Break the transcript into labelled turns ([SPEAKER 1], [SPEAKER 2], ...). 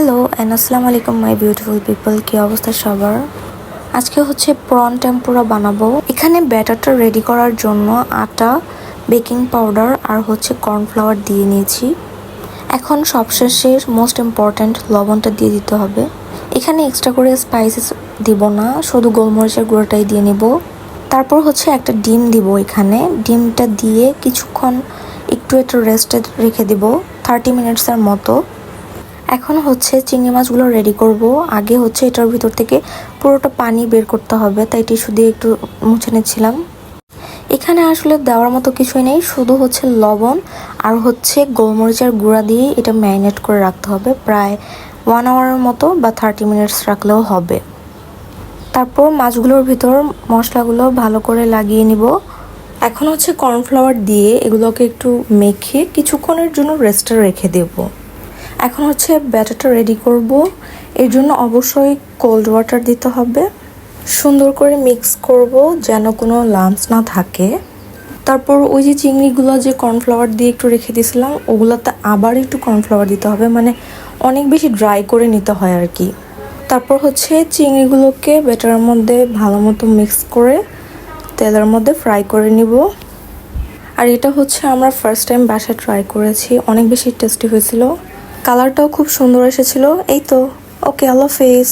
[SPEAKER 1] Hello and আসসালামু আলাইকুম my beautiful people. কি অবস্থা সবার? আজকে হচ্ছে প্রন টেম্পুরা বানাবো। এখানে ব্যাটারটা রেডি করার জন্য আটা, বেকিং পাউডার আর হচ্ছে কর্নফ্লাওয়ার দিয়ে নিয়েছি। এখন সবশেষে মোস্ট ইম্পর্ট্যান্ট লবণটা দিয়ে দিতে হবে। এখানে এক্সট্রা করে স্পাইসেস দিব না, শুধু গোলমরিচের গুঁড়োটাই দিয়ে নিব। তারপর হচ্ছে একটা ডিম দিব। এখানে ডিমটা দিয়ে কিছুক্ষণ একটু রেস্টে রেখে দিব, 30 মিনিটসের মতো। এখন হচ্ছে চিংড়ি মাছগুলো রেডি করব। আগে হচ্ছে এটার ভিতর থেকে পুরোটা পানি বের করতে হবে, তাই টিস্যু দিয়ে একটু মুছে নিচ্ছিলাম। এখানে আসলে দেওয়ার মতো কিছুই নেই, শুধু হচ্ছে লবণ আর হচ্ছে গোলমরিচের গুঁড়া দিয়ে এটা ম্যারিনেট করে রাখতে হবে প্রায় 1 আওয়ারের মতো বা 30 মিনিটস রাখলেও হবে। তারপর মাছগুলোর ভিতর মশলাগুলো ভালো করে লাগিয়ে নিব। এখন হচ্ছে কর্নফ্লাওয়ার দিয়ে এগুলোকে একটু মেখে কিছুক্ষণের জন্য রেস্টে রেখে দেবো। এখন হচ্ছে ব্যাটারটা রেডি করব। এর জন্য অবশ্যই কোল্ড ওয়াটার দিতে হবে। সুন্দর করে মিক্স করব যেন কোনো লাম্পস না থাকে। তারপর ওই যে চিংড়িগুলো যে কর্নফ্লাওয়ার দিয়ে একটু রেখে দিয়েছিলাম, ওগুলোতে আবার একটু কর্নফ্লাওয়ার দিতে হবে, মানে অনেক বেশি ড্রাই করে নিতে হয় আর কি। তারপর হচ্ছে চিংড়িগুলোকে ব্যাটারের মধ্যে ভালো মতো মিক্স করে তেলের মধ্যে ফ্রাই করে নিব। আর এটা হচ্ছে আমরা ফার্স্ট টাইম বাসায় ট্রাই করেছি, অনেক বেশি টেস্টি হয়েছিল। কালারটাও খুব সুন্দর এসেছিল। এই তো, ওকে, আল্লাহ হাফেজ।